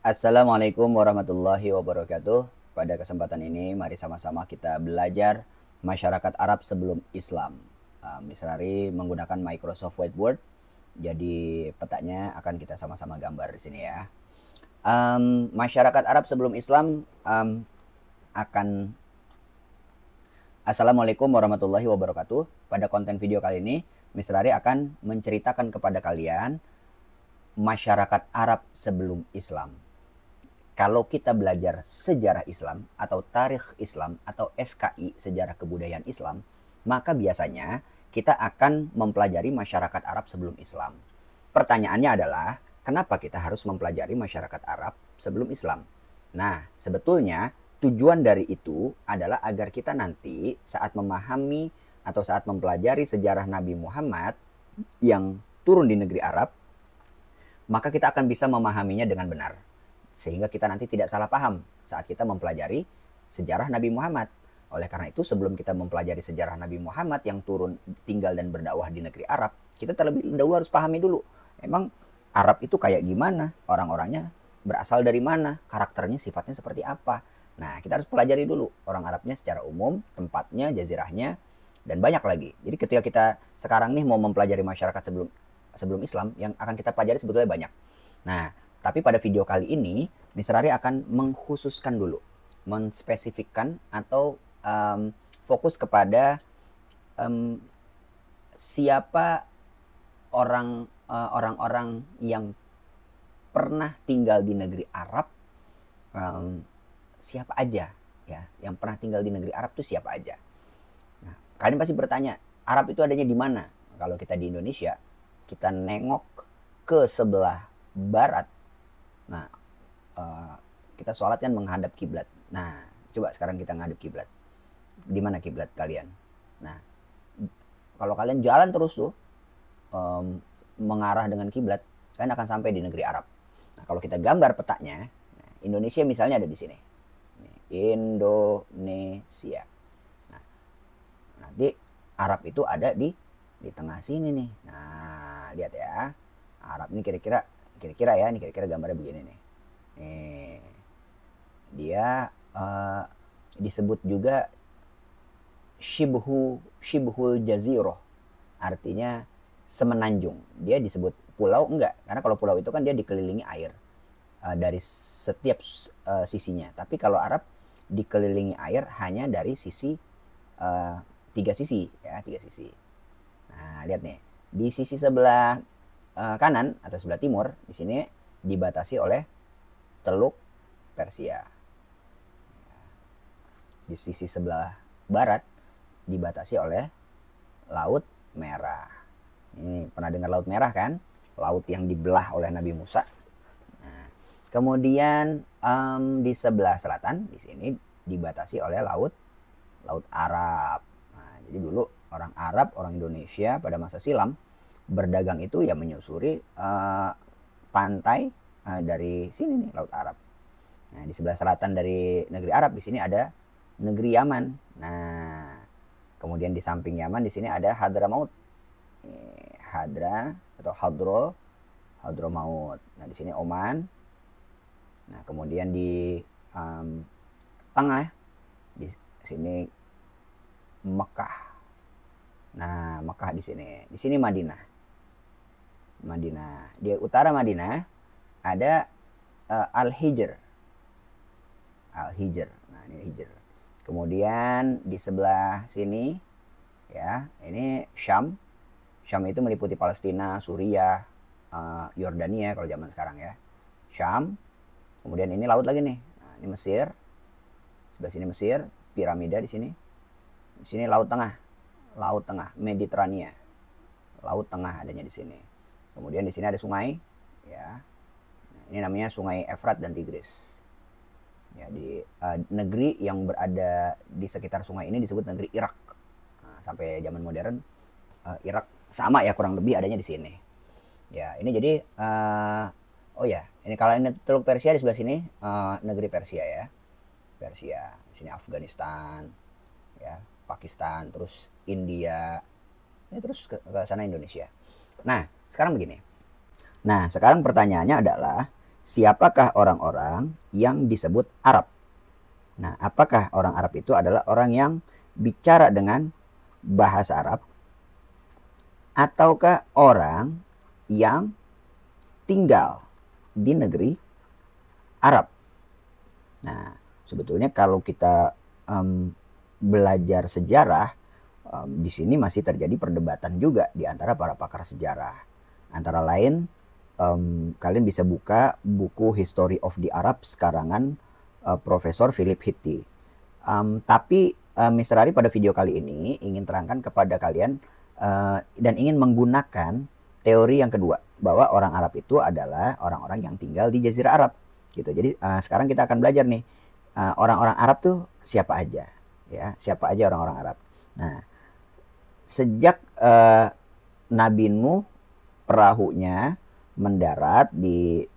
Assalamualaikum warahmatullahi wabarakatuh. Pada kesempatan ini, mari sama-sama kita belajar masyarakat Arab sebelum Islam. Misrari menggunakan Microsoft Whiteboard, jadi petanya akan kita sama-sama gambar di sini ya. Masyarakat Arab sebelum Islam akan Assalamualaikum warahmatullahi wabarakatuh. Pada konten video kali ini, Misrari akan menceritakan kepada kalian masyarakat Arab sebelum Islam. Kalau kita belajar sejarah Islam atau tarikh Islam atau SKI, sejarah kebudayaan Islam, maka biasanya kita akan mempelajari masyarakat Arab sebelum Islam. Pertanyaannya adalah, kenapa kita harus mempelajari masyarakat Arab sebelum Islam? Nah, sebetulnya tujuan dari itu adalah agar kita nanti saat memahami atau saat mempelajari sejarah Nabi Muhammad yang turun di negeri Arab, maka kita akan bisa memahaminya dengan benar. Sehingga kita nanti tidak salah paham saat kita mempelajari sejarah Nabi Muhammad. Oleh karena itu, sebelum kita mempelajari sejarah Nabi Muhammad yang turun tinggal dan berdakwah di negeri Arab, kita terlebih dahulu harus pahami dulu, emang Arab itu kayak gimana, orang-orangnya berasal dari mana, karakternya, sifatnya seperti apa. Nah, kita harus pelajari dulu orang Arabnya secara umum, tempatnya, jazirahnya, dan banyak lagi. Jadi ketika kita sekarang nih mau mempelajari masyarakat sebelum Islam, yang akan kita pelajari sebetulnya banyak. Nah, tapi pada video kali ini, Misrari akan mengkhususkan dulu, menspesifikkan atau fokus kepada siapa orang-orang yang pernah tinggal di negeri Arab, siapa aja ya yang pernah tinggal di negeri Arab itu siapa aja. Nah, kalian pasti bertanya, Arab itu adanya di mana? Kalau kita di Indonesia, kita nengok ke sebelah barat. Nah, kita sholat kan menghadap kiblat. Nah, coba sekarang kita ngadep kiblat. Di mana kiblat kalian? Nah, kalau kalian jalan terus tuh mengarah dengan kiblat, kalian akan sampai di negeri Arab. Nah, kalau kita gambar petanya, Indonesia misalnya ada di sini. Indonesia. Nah, nanti Arab itu ada di tengah sini nih. Nah, lihat ya. Arab ini kira-kira ya, ini kira-kira gambarnya begini nih. Nih, dia disebut juga shibhul jazirah, artinya semenanjung. Dia disebut pulau enggak, karena kalau pulau itu kan dia dikelilingi air dari setiap sisinya. Tapi kalau Arab dikelilingi air hanya dari sisi tiga sisi ya, tiga sisi. Nah, lihat nih, di sisi sebelah kanan atau sebelah timur di sini dibatasi oleh Teluk Persia. Di sisi sebelah barat dibatasi oleh Laut Merah. Ini pernah dengar Laut Merah kan? Laut yang dibelah oleh Nabi Musa. Nah, kemudian di sebelah selatan di sini dibatasi oleh Laut Arab. Nah, jadi dulu orang Arab, orang Indonesia pada masa silam berdagang itu ya menyusuri pantai dari sini nih, Laut Arab. Nah, di sebelah selatan dari negeri Arab di sini ada negeri Yaman. Nah, kemudian di samping Yaman di sini ada Hadramaut. Hadramaut. Nah, di sini Oman. Nah, kemudian di tengah di sini Mekah. Nah, Mekah di sini. Di sini Madinah. Di utara Madinah ada Al-Hijr. Nah, ini Hijr. Kemudian di sebelah sini ya, ini Syam. Syam itu meliputi Palestina, Suriah, Yordania kalau zaman sekarang ya. Syam. Kemudian ini laut lagi nih. Nah, ini Mesir. Sebelah sini Mesir, piramida di sini. Di sini Laut Tengah, Mediterania. Laut Tengah adanya di sini. Kemudian di sini ada sungai, ya. Nah, ini namanya Sungai Efrat dan Tigris. Ya, di negeri yang berada di sekitar sungai ini disebut negeri Irak. Nah, sampai zaman modern Irak sama ya kurang lebih adanya di sini. Ya, ini jadi oh ya, ini kalau ini Teluk Persia di sebelah sini negeri Persia ya. Persia, di sini Afghanistan, ya, Pakistan, terus India, ya, terus ke sana Indonesia. Nah, sekarang begini. Nah, sekarang pertanyaannya adalah siapakah orang-orang yang disebut Arab? Nah, apakah orang Arab itu adalah orang yang bicara dengan bahasa Arab, ataukah orang yang tinggal di negeri Arab? Nah, sebetulnya kalau kita belajar sejarah, di sini masih terjadi perdebatan juga di antara para pakar sejarah. Antara lain, kalian bisa buka buku History of the Arabs karangan Profesor Philip Hitti. Tapi Mr. Ari pada video kali ini ingin terangkan kepada kalian dan ingin menggunakan teori yang kedua, bahwa orang Arab itu adalah orang-orang yang tinggal di Jazirah Arab gitu. Jadi sekarang kita akan belajar nih, orang-orang Arab tuh siapa aja, ya, siapa aja orang-orang Arab. Nah, sejak Nabi Nuh perahunya mendarat di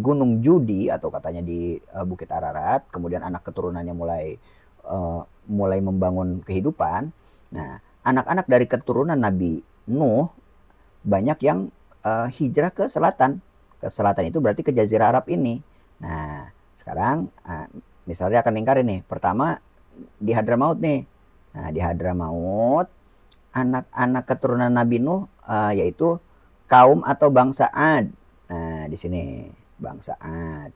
Gunung Judi atau katanya di Bukit Ararat, kemudian anak keturunannya mulai membangun kehidupan. Nah, anak-anak dari keturunan Nabi Nuh banyak yang hijrah ke selatan. Ke selatan itu berarti ke Jazirah Arab ini. Nah, sekarang misalnya akan lingkarin nih. Pertama di Hadramaut nih. Nah, di Hadramaut anak-anak keturunan Nabi Nuh yaitu kaum atau bangsa Ad. Nah, di sini bangsa Ad.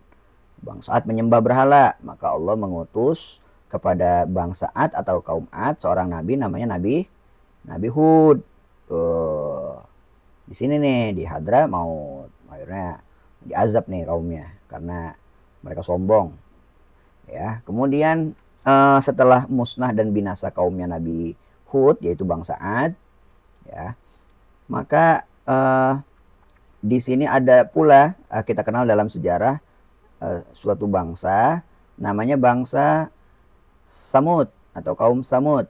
Bangsa Ad menyembah berhala, maka Allah mengutus kepada bangsa Ad atau kaum Ad seorang nabi namanya Nabi Hud. Di sini nih di Hadramaut, akhirnya diazab nih kaumnya karena mereka sombong. Ya, kemudian setelah musnah dan binasa kaumnya Nabi Hud yaitu bangsa Ad, ya, maka di sini ada pula kita kenal dalam sejarah suatu bangsa namanya bangsa Samud atau kaum Samud.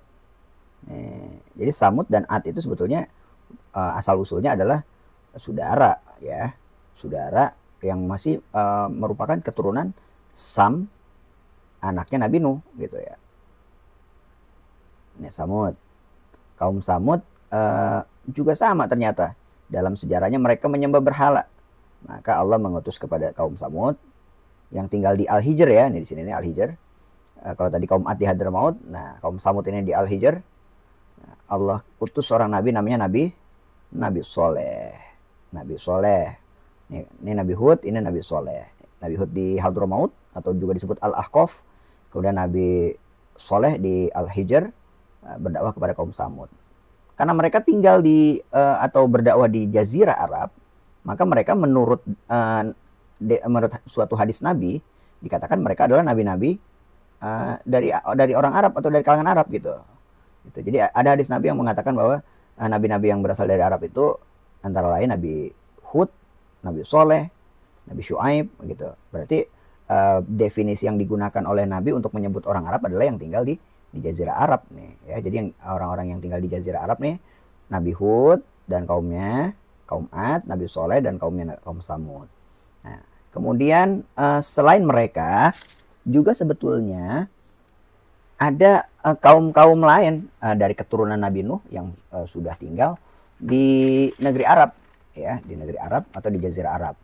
Jadi Samud dan Ad itu sebetulnya asal usulnya adalah saudara, ya, saudara yang masih merupakan keturunan Sam, anaknya Nabi Nuh gitu ya. Ini Samud, kaum Samud juga sama ternyata. Dalam sejarahnya mereka menyembah berhala. Maka Allah mengutus kepada kaum Samud yang tinggal di Al-Hijr, ya. Ini di sini ini Al-Hijr. Kalau tadi kaum Ad di Hadramaut, nah kaum Samud ini di Al-Hijr. Nah, Allah utus seorang nabi namanya Nabi Soleh. Nabi Soleh. Ini Nabi Hud, ini Nabi Soleh. Nabi Hud di Hadramaut atau juga disebut Al-Ahqaf. Kemudian Nabi Soleh di Al-Hijr berdakwah kepada kaum Samud. Karena mereka tinggal di atau berdakwah di Jazirah Arab, maka mereka menurut suatu hadis Nabi dikatakan mereka adalah nabi-nabi dari orang Arab atau dari kalangan Arab gitu. Jadi ada hadis Nabi yang mengatakan bahwa nabi-nabi yang berasal dari Arab itu antara lain Nabi Hud, Nabi Soleh, Nabi Syuaib gitu. Berarti definisi yang digunakan oleh Nabi untuk menyebut orang Arab adalah yang tinggal di Jazirah Arab nih, ya. Jadi yang orang-orang yang tinggal di Jazirah Arab nih, Nabi Hud dan kaumnya, kaum Ad, Nabi Soleh dan kaumnya kaum Samud. Nah, kemudian selain mereka juga sebetulnya ada kaum-kaum lain dari keturunan Nabi Nuh yang sudah tinggal di negeri Arab, ya, di negeri Arab atau di Jazirah Arab.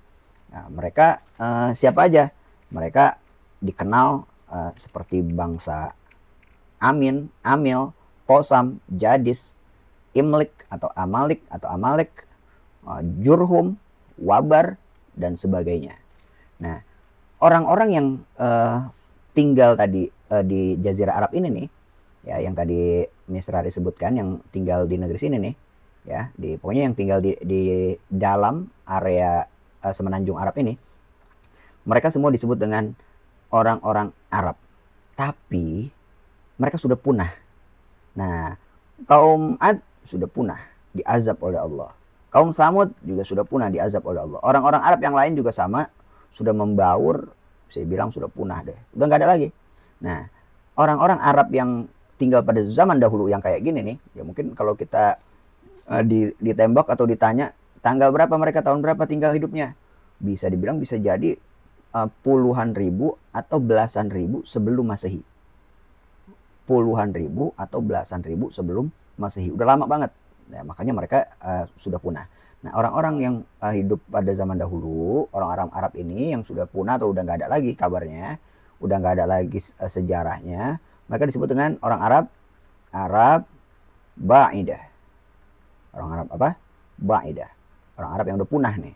Nah, mereka siapa aja? Mereka dikenal seperti bangsa Amin, Amil, Kosam, Jadis, Imlik atau Amalek, Jurhum, Wabar, dan sebagainya. Nah, orang-orang yang tinggal tadi di Jazirah Arab ini nih, ya, yang tadi Mr. Ari sebutkan, yang tinggal di negeri sini nih, ya, pokoknya yang tinggal di dalam area semenanjung Arab ini, mereka semua disebut dengan orang-orang Arab. Tapi mereka sudah punah. Nah, kaum Ad sudah punah, diazab oleh Allah. Kaum Samud juga sudah punah, diazab oleh Allah. Orang-orang Arab yang lain juga sama, sudah membaur, saya bilang sudah punah deh. Udah nggak ada lagi. Nah, orang-orang Arab yang tinggal pada zaman dahulu yang kayak gini nih, ya mungkin kalau kita ditembak atau ditanya tanggal berapa mereka, tahun berapa tinggal hidupnya, bisa dibilang bisa jadi puluhan ribu atau belasan ribu sebelum Masehi. Puluhan ribu atau belasan ribu sebelum Masehi. Udah lama banget. Nah, makanya mereka sudah punah. Nah, orang-orang yang hidup pada zaman dahulu, orang-orang Arab ini yang sudah punah atau udah nggak ada lagi kabarnya, udah nggak ada lagi sejarahnya, mereka disebut dengan orang Arab, Arab Ba'idah. Orang Arab apa? Ba'idah. Orang Arab yang udah punah nih.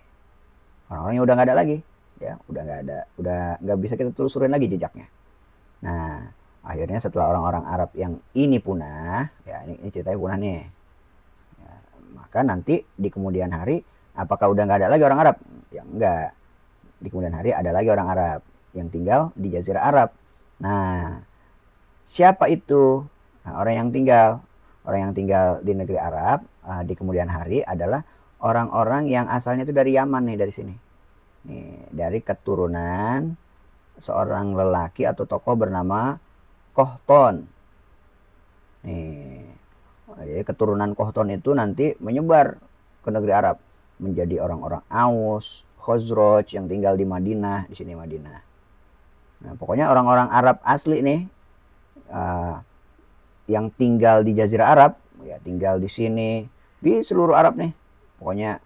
Orang-orang yang udah nggak ada lagi, ya, udah nggak ada, udah nggak bisa kita telusurin lagi jejaknya. Nah, akhirnya setelah orang-orang Arab yang ini punah, ya ini ceritanya punah nih. Ya, maka nanti di kemudian hari, apakah udah nggak ada lagi orang Arab? Ya enggak. Di kemudian hari ada lagi orang Arab yang tinggal di Jazirah Arab. Nah, siapa itu? Nah, orang yang tinggal di negeri Arab di kemudian hari adalah orang-orang yang asalnya itu dari Yaman nih, dari sini. Nih, dari keturunan seorang lelaki atau tokoh bernama Kohton. Nih, jadi keturunan Kohton itu nanti menyebar ke negeri Arab menjadi orang-orang Aus, Khazraj yang tinggal di Madinah, di sini Madinah. Nah, pokoknya orang-orang Arab asli nih yang tinggal di Jazirah Arab, ya tinggal di sini, di seluruh Arab nih. Pokoknya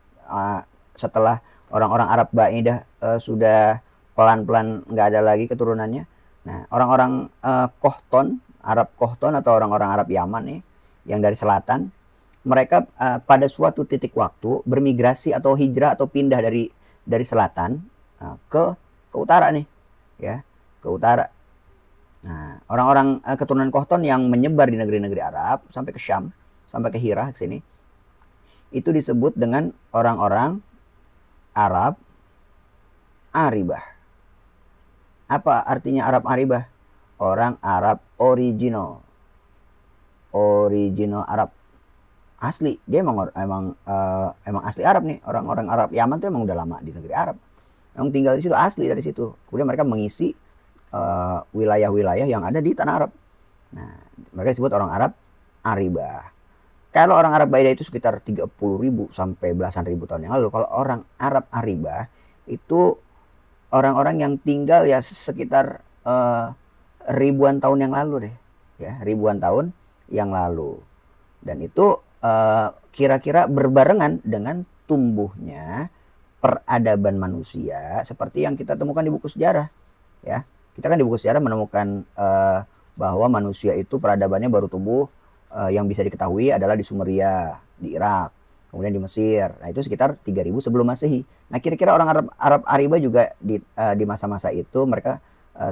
setelah orang-orang Arab Ba'idah sudah pelan-pelan nggak ada lagi keturunannya. Nah, orang-orang Kohton, Arab Kohton atau orang-orang Arab Yaman nih, yang dari selatan, mereka pada suatu titik waktu bermigrasi atau hijrah atau pindah dari selatan ke utara nih, ya, ke utara. Nah, orang-orang keturunan Kohton yang menyebar di negeri-negeri Arab sampai ke Syam, sampai ke Hirah ke sini, itu disebut dengan orang-orang Arab Aribah. Apa artinya Arab Aribah? Orang Arab original. Original Arab. Asli, dia emang asli Arab nih. Orang-orang Arab Yaman tuh emang udah lama di negeri Arab. Yang tinggal di situ asli dari situ. Kemudian mereka mengisi wilayah-wilayah yang ada di tanah Arab. Nah, mereka disebut orang Arab Aribah. Kalau orang Arab Ba'idah itu sekitar 30.000 sampai belasan ribu tahun yang lalu. Kalau orang Arab Aribah itu orang-orang yang tinggal ya sekitar ribuan tahun yang lalu deh, ya, ribuan tahun yang lalu. Dan itu kira-kira berbarengan dengan tumbuhnya peradaban manusia seperti yang kita temukan di buku sejarah, ya. Kita kan di buku sejarah menemukan bahwa manusia itu peradabannya baru tumbuh yang bisa diketahui adalah di Sumeria, di Irak, kemudian di Mesir. Nah, itu sekitar 3000 sebelum Masehi. Nah, kira-kira orang Arab Aribah juga di masa-masa itu mereka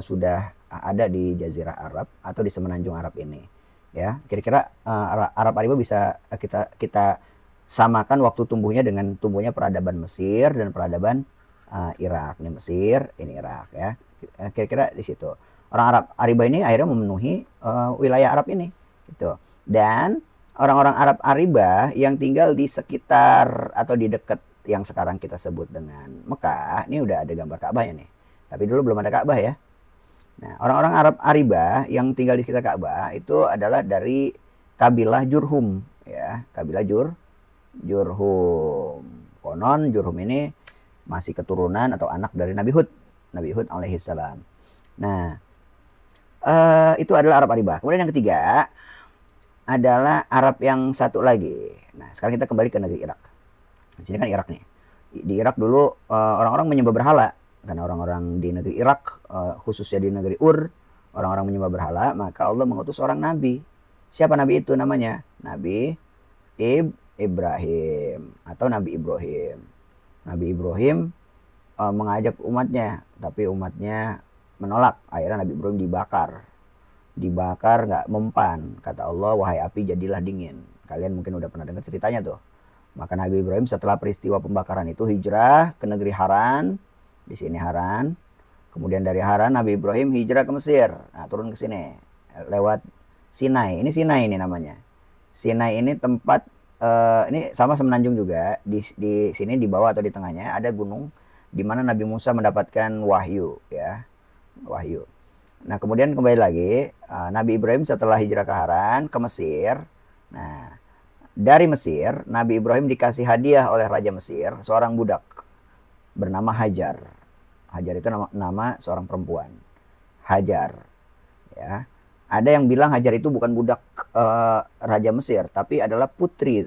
sudah ada di Jazirah Arab atau di semenanjung Arab ini. Ya, kira-kira Arab Aribah bisa kita samakan waktu tumbuhnya dengan tumbuhnya peradaban Mesir dan peradaban Irak. Ini Mesir, ini Irak, ya. Kira-kira di situ. Orang Arab Aribah ini akhirnya memenuhi wilayah Arab ini, gitu. Dan orang-orang Arab Aribah yang tinggal di sekitar atau di dekat yang sekarang kita sebut dengan Mekah, ini udah ada gambar Ka'bahnya nih. Tapi dulu belum ada Ka'bah, ya. Nah, orang-orang Arab Aribah yang tinggal di sekitar Ka'bah itu adalah dari kabilah Jurhum, ya, kabilah Jurhum. Konon Jurhum ini masih keturunan atau anak dari Nabi Hud alaihissalam. Nah, itu adalah Arab Aribah. Kemudian yang ketiga adalah Arab yang satu lagi. Nah, sekarang kita kembali ke negeri Irak. Di sini kan Irak nih. Di Irak dulu orang-orang menyembah berhala. Karena orang-orang di negeri Irak, khususnya di negeri Ur, orang-orang menyembah berhala, maka Allah mengutus seorang nabi. Siapa nabi itu namanya? Nabi Ibrahim atau Nabi Ibrahim. Nabi Ibrahim mengajak umatnya, tapi umatnya menolak. Akhirnya Nabi Ibrahim dibakar nggak mempan. Kata Allah, wahai api jadilah dingin. Kalian mungkin udah pernah dengar ceritanya tuh. Maka Nabi Ibrahim setelah peristiwa pembakaran itu hijrah ke negeri Haran. Di sini Haran. Kemudian dari Haran Nabi Ibrahim hijrah ke Mesir. Nah, turun ke sini lewat Sinai. Ini Sinai ini namanya. Sinai ini tempat ini sama semenanjung juga. Di sini di bawah atau di tengahnya ada gunung di mana Nabi Musa mendapatkan wahyu, ya. Wahyu. Nah, kemudian kembali lagi Nabi Ibrahim setelah hijrah ke Haran ke Mesir. Nah, dari Mesir Nabi Ibrahim dikasih hadiah oleh Raja Mesir seorang budak bernama Hajar. Hajar itu nama seorang perempuan. Hajar, ya. Ada yang bilang Hajar itu bukan budak Raja Mesir, tapi adalah putri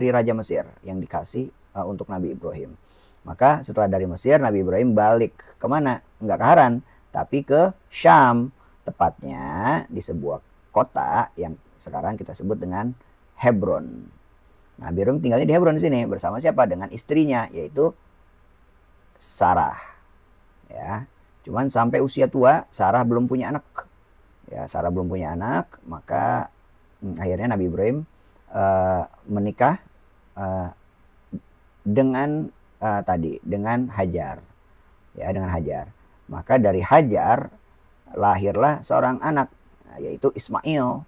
Raja Mesir yang dikasih untuk Nabi Ibrahim. Maka setelah dari Mesir, Nabi Ibrahim balik kemana? Enggak ke Haran, tapi ke Syam, tepatnya di sebuah kota yang sekarang kita sebut dengan Hebron. Nabi Ibrahim tinggalnya di Hebron di sini bersama siapa? Dengan istrinya, yaitu Sarah. Ya, cuman sampai usia tua Sarah belum punya anak. Ya, Sarah belum punya anak, maka akhirnya Nabi Ibrahim menikah dengan dengan Hajar, ya, dengan Hajar. Maka dari Hajar lahirlah seorang anak, yaitu Ismail.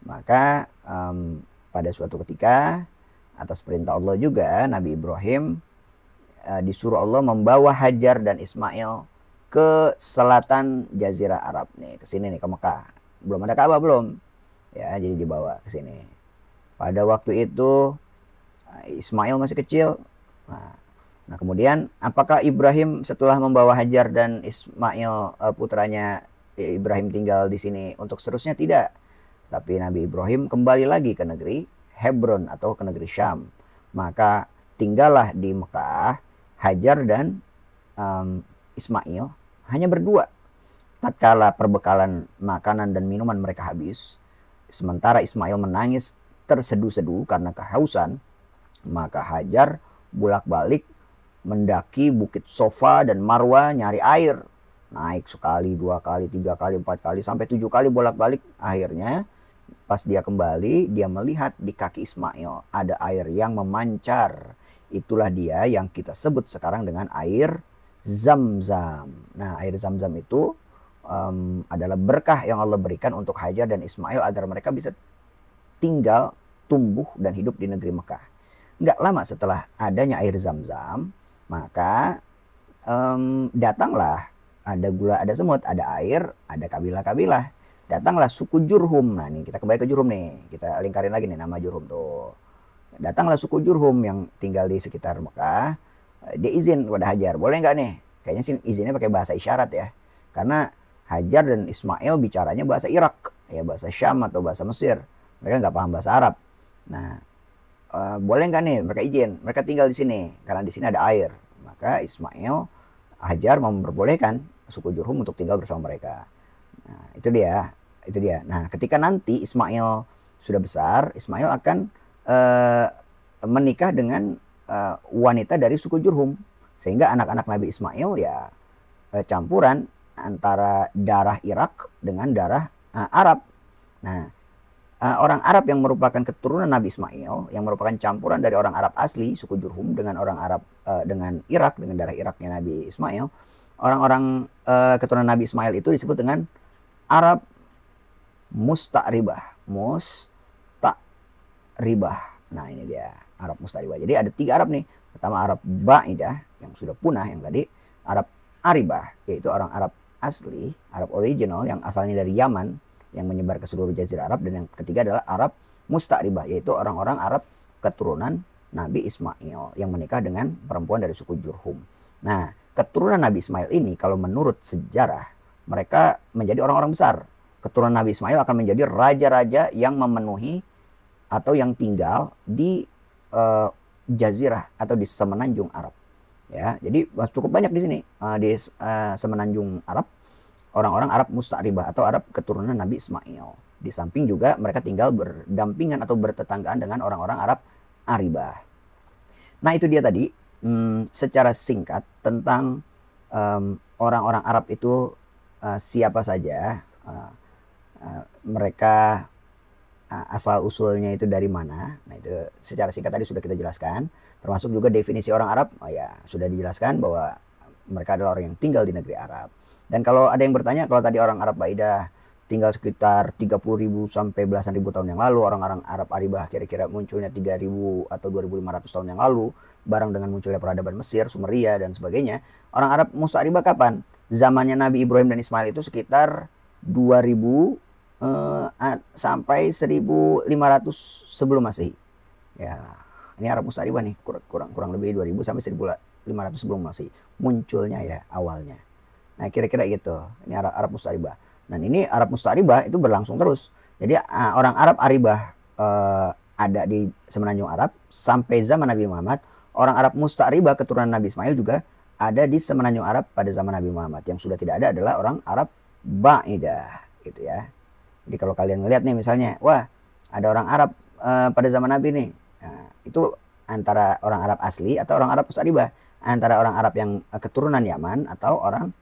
Maka pada suatu ketika atas perintah Allah juga Nabi Ibrahim disuruh Allah membawa Hajar dan Ismail ke selatan Jazirah Arab nih, ke sini nih, ke Mekah. Belum ada Ka'bah belum, ya, jadi dibawa ke sini. Pada waktu itu Ismail masih kecil. Nah, kemudian apakah Ibrahim setelah membawa Hajar dan Ismail putranya Ibrahim tinggal di sini untuk seterusnya? Tidak. Tapi Nabi Ibrahim kembali lagi ke negeri Hebron atau ke negeri Syam. Maka tinggallah di Mekah Hajar dan Ismail hanya berdua. Tatkala perbekalan makanan dan minuman mereka habis, sementara Ismail menangis terseduh-seduh karena kehausan, maka Hajar bolak-balik mendaki bukit Sofa dan Marwa nyari air. Naik sekali, 2 kali, 3 kali, 4 kali, sampai 7 kali bolak-balik. Akhirnya pas dia kembali, dia melihat di kaki Ismail ada air yang memancar. Itulah dia yang kita sebut sekarang dengan air Zam-Zam. Nah, air Zam-Zam itu adalah berkah yang Allah berikan untuk Hajar dan Ismail agar mereka bisa tinggal, tumbuh, dan hidup di negeri Mekah. Nggak lama setelah adanya air Zam-Zam, maka datanglah, ada gula, ada semut, ada air, ada kabilah-kabilah. Datanglah suku Jurhum. Nah, nih kita kembali ke Jurhum nih. Kita lingkarin lagi nih nama Jurhum tuh. Datanglah suku Jurhum yang tinggal di sekitar Mekah. Dia izin kepada Hajar, boleh nggak nih? Kayaknya sih izinnya pakai bahasa isyarat ya. Karena Hajar dan Ismail bicaranya bahasa Irak, ya, bahasa Syam atau bahasa Mesir. Mereka nggak paham bahasa Arab. Nah, boleh nggak nih mereka izin? Mereka tinggal di sini karena di sini ada air. Maka Ismail, Hajar memperbolehkan suku Jurhum untuk tinggal bersama mereka. Nah, itu dia. Nah, ketika nanti Ismail sudah besar, Ismail akan menikah dengan wanita dari suku Jurhum, sehingga anak-anak Nabi Ismail ya campuran antara darah Irak dengan darah Arab. Nah, orang Arab yang merupakan keturunan Nabi Ismail, yang merupakan campuran dari orang Arab asli suku Jurhum dengan orang Arab dengan Irak, dengan darah Iraknya Nabi Ismail, orang-orang keturunan Nabi Ismail itu disebut dengan Arab Musta'ribah. Nah, ini dia Arab Musta'ribah. Jadi ada 3 Arab nih. Pertama Arab Ba'idah yang sudah punah, yang tadi Arab Aribah, yaitu orang Arab asli, Arab original yang asalnya dari Yaman yang menyebar ke seluruh jazirah Arab. Dan yang ketiga adalah Arab Musta'ribah, yaitu orang-orang Arab keturunan Nabi Ismail yang menikah dengan perempuan dari suku Jurhum. Nah, keturunan Nabi Ismail ini kalau menurut sejarah mereka menjadi orang-orang besar. Keturunan Nabi Ismail akan menjadi raja-raja yang memenuhi atau yang tinggal di jazirah atau di semenanjung Arab. Ya, jadi cukup banyak di sini di semenanjung Arab orang-orang Arab Musta'ribah atau Arab keturunan Nabi Ismail. Di samping juga mereka tinggal berdampingan atau bertetanggaan dengan orang-orang Arab Aribah. Nah, itu dia tadi secara singkat tentang orang-orang Arab itu siapa saja, mereka asal usulnya itu dari mana. Nah, itu secara singkat tadi sudah kita jelaskan, termasuk juga definisi orang Arab. Ya, sudah dijelaskan bahwa mereka adalah orang yang tinggal di negeri Arab. Dan kalau ada yang bertanya, kalau tadi orang Arab Baidah tinggal sekitar 30.000 sampai belasan ribu tahun yang lalu, orang-orang Arab Aribah kira-kira munculnya 3.000 atau 2.500 tahun yang lalu, bareng dengan munculnya peradaban Mesir, Sumeria, dan sebagainya. Orang Arab Musta'ribah kapan? Zamannya Nabi Ibrahim dan Ismail itu sekitar 2000 sampai 1500 sebelum Masehi. Ya, ini Arab Musta'ribah nih, kurang lebih 2000 sampai 1500 sebelum Masehi munculnya ya awalnya. Nah, kira-kira gitu. Ini Arab Musta'ribah. Dan ini Arab Musta'ribah itu berlangsung terus. Jadi orang Arab Aribah ada di semenanjung Arab sampai zaman Nabi Muhammad. Orang Arab Musta'ribah keturunan Nabi Ismail juga ada di semenanjung Arab pada zaman Nabi Muhammad. Yang sudah tidak ada adalah orang Arab Ba'idah gitu ya. Jadi kalau kalian ngelihat nih misalnya, wah ada orang Arab pada zaman Nabi nih. Nah, itu antara orang Arab asli atau orang Arab Musta'ribah, antara orang Arab yang keturunan Yaman atau orang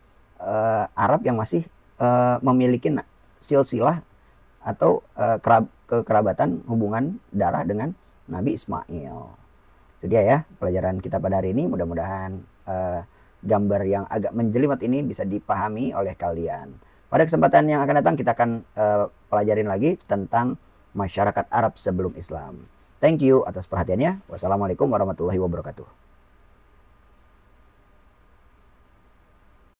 Arab yang masih memiliki silsilah atau kekerabatan hubungan darah dengan Nabi Ismail. Itu dia ya pelajaran kita pada hari ini. Mudah-mudahan gambar yang agak menjelimet ini bisa dipahami oleh kalian. Pada kesempatan yang akan datang kita akan pelajarin lagi tentang masyarakat Arab sebelum Islam. Thank you atas perhatiannya. Wassalamualaikum warahmatullahi wabarakatuh.